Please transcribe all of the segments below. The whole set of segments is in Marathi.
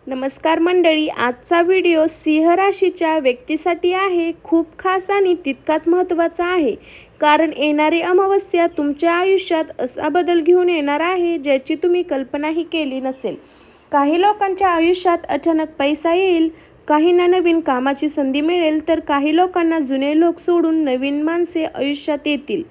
नमस्कार मंडळी, आजचा व्हिडिओ सिंह राशीच्या व्यक्तीसाठी आहे. खूप खास आणि तितकाच महत्त्वाचा आहे, कारण येणारी अमावस्या तुमच्या आयुष्यात असा बदल घेऊन येणार आहे ज्याची तुम्ही कल्पनाही केली नसेल. काही लोकांच्या आयुष्यात अचानक पैसा येईल, काहींना नवीन कामाची संधी मिळेल, तर काही लोकांना जुने लोक सोडून नवीन माणसे आयुष्यात येतील.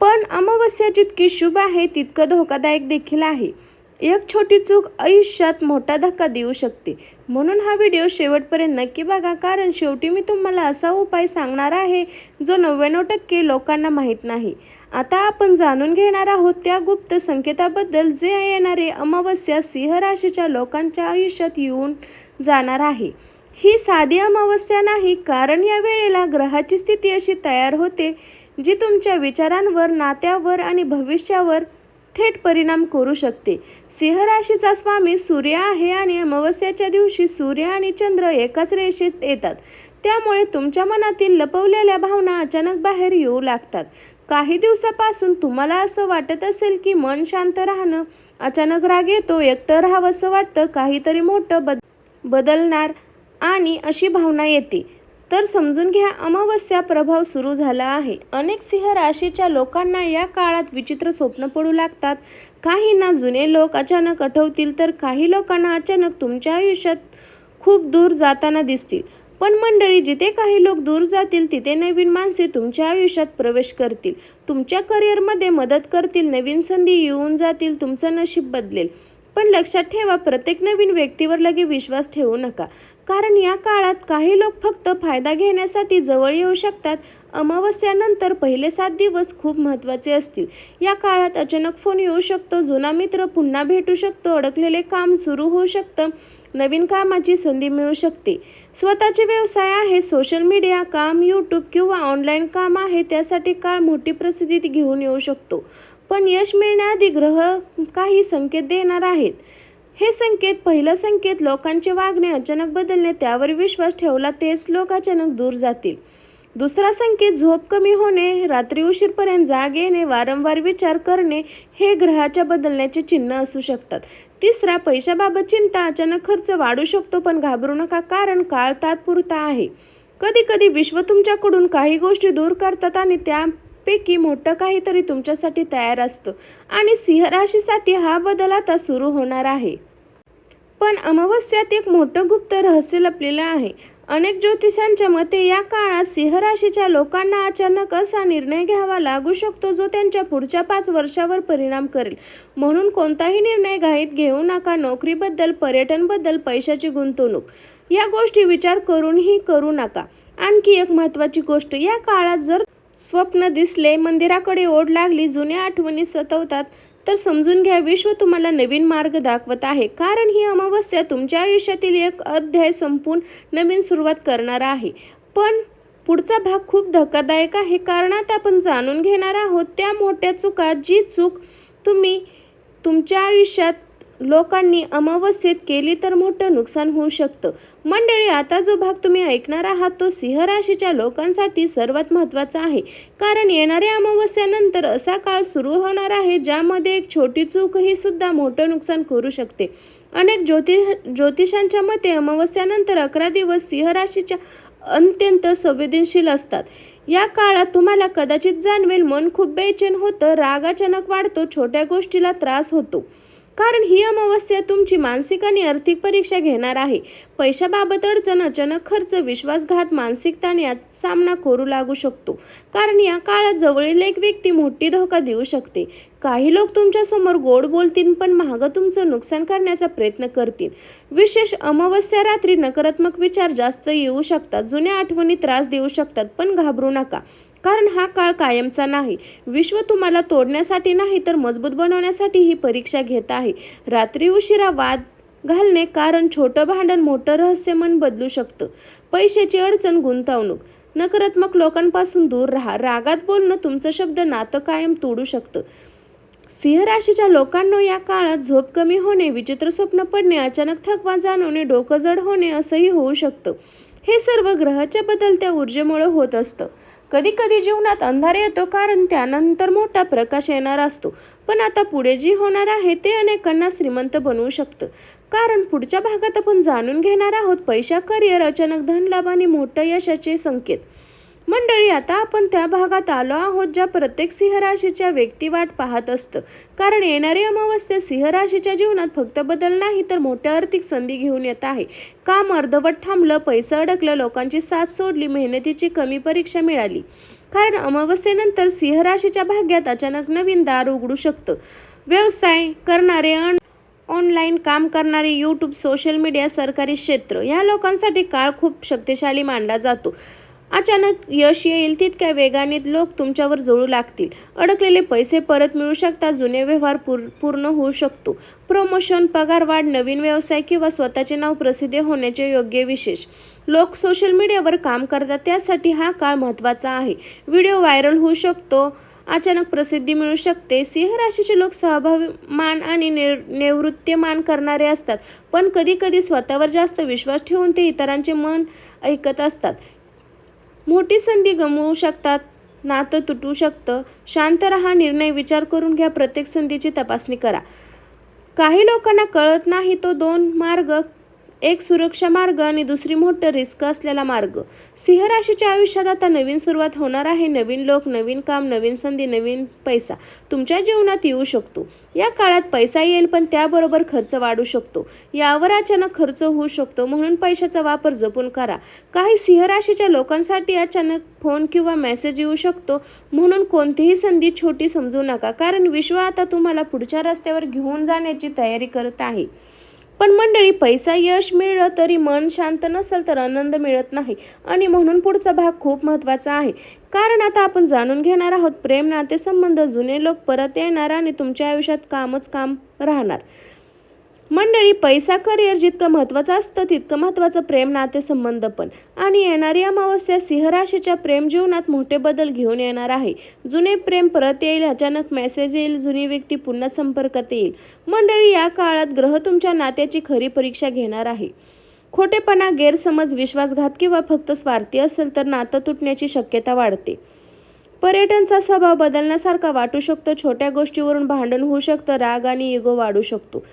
पण अमावस्या जितकी शुभ आहे तितकं धोकादायक देखील आहे. एक छोटी चूक आयुष्यात मोठा धक्का देऊ शकते. म्हणून हा व्हिडिओ शेवटपर्यंत नक्की बघा, कारण शेवटी मी तुम्हाला असा उपाय सांगणार आहे जो 99% लोकांना माहीत नाही. आता आपण जाणून घेणार आहोत त्या गुप्त संकेताबद्दल जे येणारे अमावस्या सिंह राशीच्या लोकांच्या आयुष्यात येऊन जाणार आहे. ही साधी अमावस्या नाही, कारण या वेळेला ग्रहाची स्थिती अशी तयार होते जी तुमच्या विचारांवर, नात्यावर आणि भविष्यावर थेट परिणाम करू शकते. सिंह राशीचा स्वामी सूर्य आहे आणि अमावस्येच्या दिवशी सूर्य आणि चंद्र एकाच रेषेत येतात. त्यामुळे तुमच्या मनातील लपवलेल्या भावना अचानक बाहेर येऊ लागतात. काही दिवसापासून तुम्हाला असं वाटत असेल की मन शांत राहणं, अचानक राग येतो, एकटं राहावंसं वाटतं, काहीतरी मोठं बदलणार आणि अशी भावना येते. तर समजून घ्या, अमावस्या प्रभाव सुरू झाला आहे. अनेक सिंह राशीच्या लोकांना या काळात विचित्र स्वप्न पडू लागतात. काहींना जुने लोक अचानक आठवतील, तर काही लोकांना अचानक तुमच्या आयुष्यात खूप दूर जाताना दिसतील. पण मंडळी, जिथे काही लोक दूर जातील तिथे नवीन माणसे तुमच्या आयुष्यात प्रवेश करतील, तुमच्या करिअरमध्ये मदत करतील, नवीन संधी येऊन जातील, तुमचं नशीब बदलेल. पण लक्षात ठेवा, प्रत्येक नवीन व्यक्तीवर लगेच विश्वास ठेवू नका, कारण या काळात काही लोक फक्त फायदा घेण्यासाठी जवळ येऊ शकतात. अमावस्यानंतर पहिले 7 दिवस खूप महत्त्वाचे असतील. या काळात अचानक फोन येऊ शकतो, जुना मित्र पुन्हा भेटू शकतो, अडकलेले काम सुरू होऊ शकतं, नवीन कामाची संधी मिळू शकते. स्वतःचे व्यवसाय आहे, सोशल मीडिया काम, यूट्यूब किंवा ऑनलाईन काम आहे, त्यासाठी काळ मोठी प्रसिद्धी घेऊन येऊ शकतो. पण यश मिळण्याआधी ग्रह काही संकेत देणार आहेत. हे संकेत, पहिलं संकेत, लोकांचे वागणे अचानक बदलणे, त्यावर विश्वास ठेवला तेच लोक अचानक दूर जातील. दुसरा संकेत, झोप कमी होणे, रात्री उशीरपर्यंत जाग येणे, वारंवार विचार करणे, हे ग्रहाच्या बदलण्याचे चिन्ह असू शकतात. तिसरा, पैशाबाबत चिंता, अचानक खर्च वाढू शकतो, पण घाबरू नका, कारण काळ तात्पुरता आहे. कधी कधी विश्व तुमच्याकडून काही गोष्टी दूर करतात आणि त्यापैकी मोठं काहीतरी तुमच्यासाठी तयार असतं, आणि सिंह राशीसाठी हा बदल आता सुरू होणार आहे. पण अमावस्यात एक मोठं गुप्त रहस्य लपलेलं आहे. अनेक ज्योतिषांच्या मते या काळात सिंह राशीच्या लोकांना अचानक असा निर्णय घ्यावा लागू शकतो जो त्यांच्या पुढच्या 5 वर्षावर परिणाम करेल. म्हणून कोणताही निर्णय घाईत घेऊ नका. नोकरीबद्दल, पर्यटनबद्दल, पैशाची गुंतवणूक या गोष्टी विचार करूनही करू नका. आणखी एक महत्त्वाची गोष्ट, या काळात जर स्वप्न दिसले, मंदिराकडे ओढ लागली, जुन्या आठवणी सतवतात, तर समजून घ्या, विश्व तुम्हाला नवीन मार्ग दाखवत आहे. कारण ही अमावस्या तुमच्या आयुष्यातील एक अध्याय संपून नवीन सुरुवात करणार आहे. पण पुढचा भाग खूप धक्कादायक आहे, कारण आता आपण जाणून घेणार आहोत त्या मोठ्या चुका, जी चूक तुम्ही तुमच्या आयुष्यात लोकांनी अमावस्येत केली तर मोठं नुकसान होऊ शकतं. मंडळी, आता जो भाग तुम्ही ऐकणार आहात तो सिंह राशीच्या लोकांसाठी सर्वात महत्त्वाचा आहे, कारण येणाऱ्या अमावस्यानंतर असा काळ सुरू होणार आहे ज्यामध्ये एक छोटी चूक ही सुद्धा मोठं नुकसान करू शकते. अनेक ज्योतिषांच्या मते अमावस्यानंतर 11 दिवस सिंह राशीच्या अत्यंत संवेदनशील असतात. या काळात तुम्हाला कदाचित जाणवेल, मन खूप बेचैन होतं, राग अचानक वाढतो, छोट्या गोष्टीला त्रास होतो. कारण ही अमावस्या तुमची मानसिक आणि आर्थिक परीक्षा घेणार आहे. पैशाबाबत अडचण, अचानक खर्च, विश्वासघात, मानसिक ताण याचा सामना करू लागू शकतो. कारण या काळात जवळील एक व्यक्ती मोठी धोका देऊ शकते. काही लोक तुमच्यासमोर गोड बोलतील, पण मागं तुमचं नुकसान करण्याचा प्रयत्न करतील. विशेष अमावस्या रात्री नकारात्मक विचार जास्त येऊ शकतात, जुन्या आठवणी त्रास देऊ शकतात. पण घाबरू नका, कारण हा काळ कायमचा नाही. विश्व तुम्हाला तोडण्यासाठी नाही, तर मजबूत बनवण्यासाठी ही परीक्षा घेत आहे. रात्री उशिरा वाद घालणे, कारण छोटं भांडण मोठं रहस्य मन बदलू शकतं. पैशाची अडचण, गुंतवणूक, नकारात्मक लोकांपासून दूर राहा. रागात बोलणं तुमचं शब्द नातं कायम तोडू शकतं. सिंह राशीच्या लोकांना या काळात झोप कमी होणे, विचित्र स्वप्न पडणे, अचानक थकवा जाणवणे, डोकं जड होणे असंही होऊ शकतं. हे सर्व ग्रहाच्या बदलत्या ऊर्जेमुळे होत असतं. कधी कधी जीवनात अंधार येतो, कारण त्यानंतर मोठा प्रकाश येणार असतो. पण आता पुढे जे होणार आहे ते अनेकांना श्रीमंत बनवू शकतं. कारण पुढच्या भागात आपण जाणून घेणार आहोत पैसा, करिअर, अचानक धनलाभ आणि मोठं यशाचे संकेत. मंडळी, आता आपण त्या भागात आलो आहोत ज्या प्रत्येक सिंह राशीच्या व्यक्ती वाट पाहत असतं. कारण येणारी अमावस्या सिंह राशीच्या जीवनात फक्त बदल नाही तर मोठ्या आर्थिक संधी घेऊन येत आहे. काम अर्धवट थांबलं, पैसा अडकलं, लोकांची साथ सोडली, मेहनतीची कमी परीक्षा मिळाली. कारण अमावस्येनंतर सिंह राशीच्या भाग्यात अचानक नवीन दार उघडू शकतं. व्यवसाय करणारे, ऑनलाईन काम करणारे, यूट्यूब, सोशल मीडिया, सरकारी क्षेत्र या लोकांसाठी काळ खूप शक्तिशाली मानला जातो. अचानक यश येईल, तितक्या वेगाने लोक तुमच्यावर जळू लागतील. अडकलेले पैसे परत मिळू शकतात, जुने व्यवहार पूर्ण होऊ शकतो. प्रमोशन, पगारवाढ, नवीन व्यवसाय किंवा स्वतःचे नाव प्रसिद्ध होण्याचे योग्य विशेष. लोक सोशल मीडियावर काम करतात त्यासाठी हा काळ महत्त्वाचा आहे. व्हिडिओ व्हायरल होऊ शकतो, अचानक प्रसिद्धी मिळू शकते. सिंह राशीचे लोक स्वाभिमान आणि निवृत्तीमान करणारे असतात, पण कधी कधी स्वतःवर जास्त विश्वास ठेवून ते इतरांचे मन ऐकत असतात. मोठी संधी गमावू शकतात, नातं तुटू शकतं. शांत रहा, निर्णय विचार करून घ्या, प्रत्येक संधीची तपासणी करा. काही लोकांना कळत नाही तो दोन मार्ग, एक सुरक्षा मार्ग आणि दुसरी मोठं रिस्क असलेला मार्ग. सिंह राशीच्या आयुष्यात आता नवीन सुरुवात होणार आहे. नवीन लोक, नवीन काम, नवीन संधी, नवीन पैसा तुमच्या जीवनात येऊ शकतो. या काळात पैसा येईल, पण त्याबरोबर खर्च वाढू शकतो. यावर अचानक खर्च होऊ शकतो, म्हणून पैशाचा वापर जपून करा. काही सिंह राशीच्या लोकांसाठी अचानक फोन किंवा मेसेज येऊ शकतो, म्हणून कोणतीही संधी छोटी समजू नका, कारण विश्व आता तुम्हाला पुढच्या रस्त्यावर घेऊन जाण्याची तयारी करत आहे. पण मंडळी, पैसा, यश मिळलं तरी मन शांत नसेल तर आनंद मिळत नाही आणि म्हणून पुढचा भाग खूप महत्त्वाचा आहे. कारण आता आपण जाणून घेणार आहोत प्रेम, नातेसंबंध, जुने लोक परत येणार आणि तुमच्या आयुष्यात कामच काम राहणार. मंडळी, पैसा, करिअर जितकं महत्त्वाचं असतं तितकं महत्त्वाचं प्रेम, नातेसंबंध पण. आणि येणारी अमावस्या सिंह राशीच्या प्रेम जीवनात मोठे बदल घेऊन येणार आहे. जुने प्रेम परत येईल, अचानक मेसेज येईल, जुनी व्यक्ती पुन्हा संपर्कात येईल. मंडळी, या काळात ग्रह तुमच्या नात्याची खरी परीक्षा घेणार आहे. खोटेपणा, गैरसमज, विश्वासघात किंवा फक्त स्वार्थी असेल तर नातं तुटण्याची शक्यता वाढते. पर्यटनचा स्वभाव बदलण्यासारखा वाटू शकतो, छोट्या गोष्टीवरून भांडण होऊ शकतं, राग आणि इगो वाढू शकतो.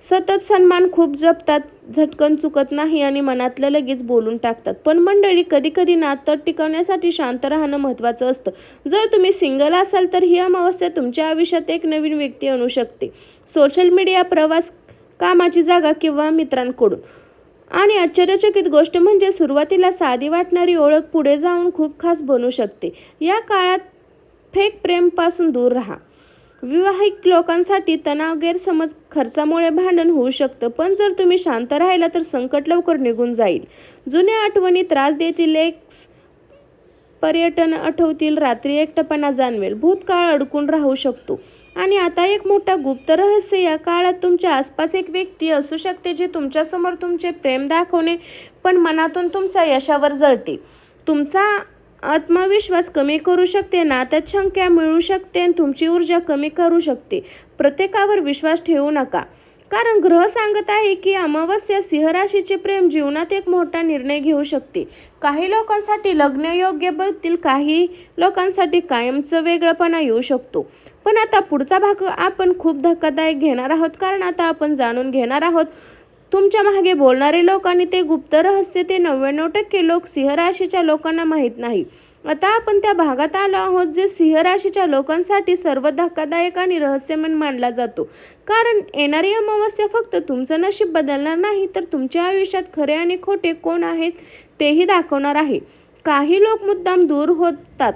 सतत सन्मान खूप जपतात, झटकन चुकत नाही आणि मनातलं लगेच बोलून टाकतात. पण मंडळी, कधी कधी नातं टिकवण्यासाठी शांत राहणं महत्त्वाचं असतं. जर तुम्ही सिंगल असाल तर ही अमावस्या तुमच्या आयुष्यात एक नवीन व्यक्ती आणू शकते. सोशल मीडिया, प्रवास, कामाची जागा किंवा मित्रांकडून. आणि आश्चर्यचकित गोष्ट म्हणजे सुरुवातीला साधी वाटणारी ओळख पुढे जाऊन खूप खास बनू शकते. या काळात फेक प्रेमपासून दूर राहा. विवाहिक लोकांसाठी तणाव, गैरसमज, खर्चामुळे भांडण होऊ शकतं, पण जर तुम्ही शांत राहिला तर संकट लवकर निघून जाईल. जुन्या आठवणी त्रास देतील, पर्यटन आठवतील, रात्री एकटेपणा जाणवेल, भूतकाळ अडकून राहू शकतो. आणि आता एक मोठा गुप्त रहस्य, या काळात तुमच्या आसपास एक व्यक्ती असू शकते जे तुमच्यासमोर तुमचे प्रेम दाखवणे पण मनातून तुमच्या यशावर जळते. तुमचा आत्मविश्वास कमी करू शकते, नात्यात शंका मिळू शकते आणि तुमची ऊर्जा कमी करू शकते. प्रत्येकावर विश्वास ठेवू नका, कारण ग्रह सांगत आहे की अमावस्या सिंह राशीचे प्रेम जीवनात एक मोठा निर्णय घेऊ शकते. काही लोकांसाठी लग्न योग्य बनतील, काही लोकांसाठी कायमचं वेगळेपणा येऊ शकतो. पण आता पुढचा भाग आपण खूप धक्कादायक घेणार आहोत, कारण आता आपण जाणून घेणार आहोत तुमच्या मागे बोलणारे लोक आणि ते गुप्त रहस्य. ते 99% लोक सिंह राशीच्या लोकांना माहीत नाही. आता आपण त्या भागात आलो आहोत जे सिंह राशीच्या लोकांसाठी सर्व धक्कादायक आणि रहस्यमय मानला जातो. कारण येणारी अमावस्या फक्त तुमचं नशीब बदलणार नाही तर तुमच्या आयुष्यात खरे आणि खोटे कोण आहेत तेही दाखवणार आहे. काही लोक मुद्दाम दूर होतात.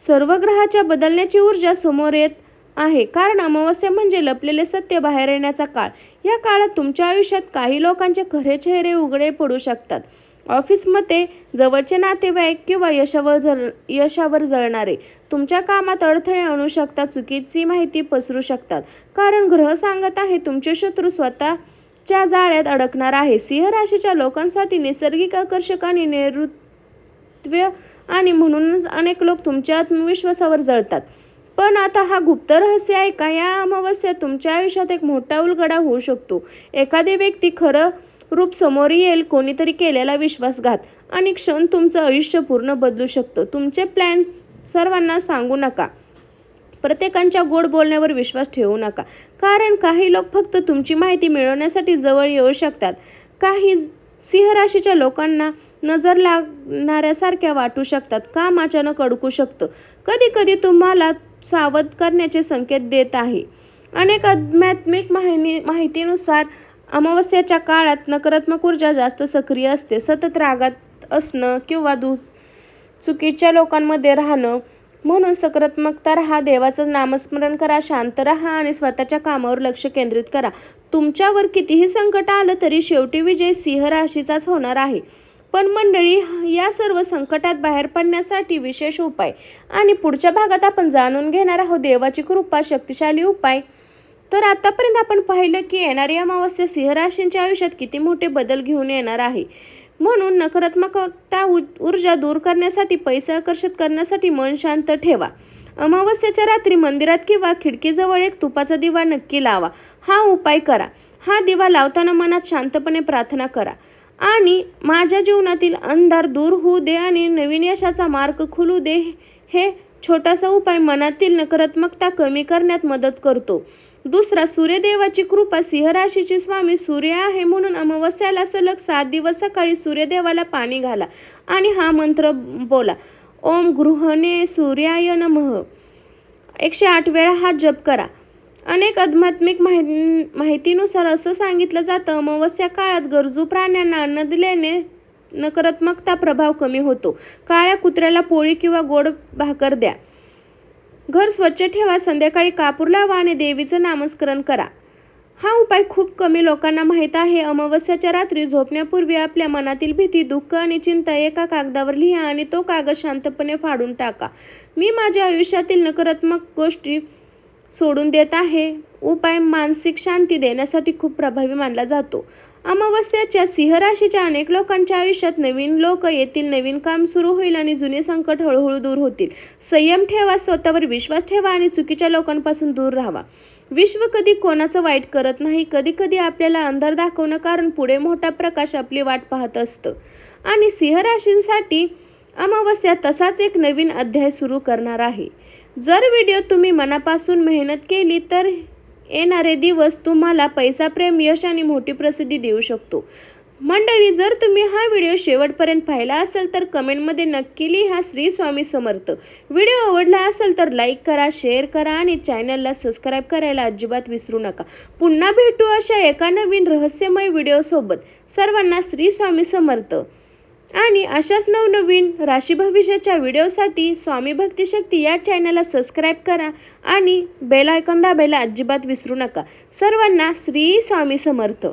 सर्व ग्रहाच्या बदलण्याची ऊर्जा समोर येत आहे, कारण अमावस्या म्हणजे लपलेले सत्य बाहेर येण्याचा काळ. या काळात तुमच्या आयुष्यात काही लोकांचे खरे चेहरे उघडे पडू शकतात. ऑफिसमध्ये जवळचे नातेवाईक किंवा यशावर जळणारे तुमच्या कामात अडथळे आणू शकतात, चुकीची माहिती पसरू शकतात. कारण ग्रह सांगत आहे तुमचे शत्रू स्वतःच्या जाळ्यात अडकणार आहे. सिंह राशीच्या लोकांसाठी नैसर्गिक आकर्षक आणि नेतृत्व आणि म्हणूनच अनेक लोक तुमच्या आत्मविश्वासावर जळतात. पण आता हा गुप्त रहस्य आहे का, या अमावस्यात तुमच्या आयुष्यात एक मोठा उलगडा होऊ शकतो. एखादी व्यक्ती खरं रूप समोर येईल, कोणीतरी केलेला विश्वासघात आणि क्षण तुमचं आयुष्य पूर्ण बदलू शकतं. तुमचे प्लॅन सर्वांना सांगू नका, प्रत्येकाच्या गोड बोलण्यावर विश्वास ठेवू नका, कारण काही लोक फक्त तुमची माहिती मिळवण्यासाठी जवळ येऊ शकतात. काही सिंह राशीच्या लोकांना नजर लागणाऱ्यासारख्या वाटू शकतात. काम अचानक अडकू शकतं. कधी कधी तुम्हाला सावध करण्याचे संकेत देत आहे. अनेक आध्यात्मिक माहितीनुसार अमावस्येच्या काळात नकारात्मक ऊर्जा जास्त सक्रिय असते. सतत रागात असणं किंवा चुकीच्या लोकांमध्ये राहणं. म्हणून सकारात्मकता राहा, देवाचं नामस्मरण करा, शांत राहा आणि स्वतःच्या कामावर लक्ष केंद्रित करा. तुमच्यावर कितीही संकट आलं तरी शेवटी विजय सिंह राशीचाच होणार आहे. पण मंडळी, या सर्व संकटात बाहेर पडण्यासाठी विशेष उपाय आणि पुढच्या भागात आपण जाणून घेणार आहोत देवाची कृपा, शक्तिशाली उपाय. तर आतापर्यंत आपण पाहिलं की येणारी अमावस्या सिंह राशींच्या आयुष्यात किती मोठे बदल घेऊन येणार आहे. म्हणून नकारात्मकता ऊर्जा दूर करण्यासाठी, पैसा आकर्षित करण्यासाठी मन शांत ठेवा. अमावस्येच्या रात्री मंदिरात किंवा खिडकीजवळ एक तुपाचा दिवा नक्की लावा. हा उपाय करा. हा दिवा लावताना मनात शांतपणे प्रार्थना करा आणि माझ्या जीवनातील अंधार दूर होऊ दे आणि नवीन यशाचा मार्ग खुलू दे. हे छोटासा उपाय मनातील नकारात्मकता कमी करण्यात मदत करतो. दुसरा, सूर्यदेवाची कृपा. सिंह राशीचे स्वामी सूर्य आहे, म्हणून अमावस्याला सलग 7 दिवस सकाळी सूर्यदेवाला पाणी घाला आणि हा मंत्र बोला, ओम गृहणे सूर्याय नमः. 108 वेळा हा जप करा. अनेक आध्यात्मिक माहितीनुसार असं सांगितलं जातं, अमावस्या काळात गरजू प्राण्यांना अन्न दिल्याने नकारात्मकता प्रभाव कमी होतो. काळ्या कुत्र्याला पोळी किंवा गोड भाकर द्या. घर स्वच्छ ठेवा. संध्याकाळी कापूर लावा आणि देवीचं नामस्मरण करा. हा उपाय खूप कमी लोकांना माहीत आहे. अमावस्याच्या रात्री झोपण्यापूर्वी आपल्या मनातील भीती, दुःख आणि चिंता एका कागदावर लिहा आणि तो कागद शांतपणे फाडून टाका. मी माझ्या आयुष्यातील नकारात्मक गोष्टी सोडून देत आहे. उपाय मानसिक शांती देण्यासाठी खूप प्रभावी मानला जातो. अमावस्याच्या सिंह राशीच्या अनेक लोकांच्या आयुष्यात नवीन लोक येतील, नवीन काम सुरू होईल आणि जुने संकट हळूहळू दूर होतील. संयम ठेवा, स्वतःवर विश्वास ठेवा आणि चुकीच्या लोकांपासून दूर राहावा. विश्व कधी कोणाचं वाईट करत नाही. कधी कधी आपल्याला अंधार दाखवणं, कारण पुढे मोठा प्रकाश आपली वाट पाहत असतं. आणि सिंह राशींसाठी अमावस्या तसाच एक नवीन अध्याय सुरू करणार आहे. जर व्हिडिओ तुम्ही मनापासून मेहनत केली तर येणारे दिवस तुम्हाला पैसा, प्रेम, यश आणि मोठी प्रसिद्धी देऊ शकतो. मंडळी, जर तुम्ही हा व्हिडिओ शेवटपर्यंत पाहिला असेल तर कमेंटमध्ये नक्की लिहा श्री स्वामी समर्थ. व्हिडिओ आवडला असेल तर लाईक करा, शेअर करा आणि चॅनलला सबस्क्राईब करायला अजिबात विसरू नका. पुन्हा भेटू अशा एका नवीन रहस्यमय व्हिडिओसोबत. सर्वांना श्री स्वामी समर्थ. आणि अशाच नवनवीन राशी भविष्याच्या व्हिडिओसाठी स्वामी भक्ती शक्ती या चॅनलला सबस्क्राईब करा आणि बेल आयकॉन दाबायला अजिबात विसरू नका. सर्वांना श्री स्वामी समर्थ.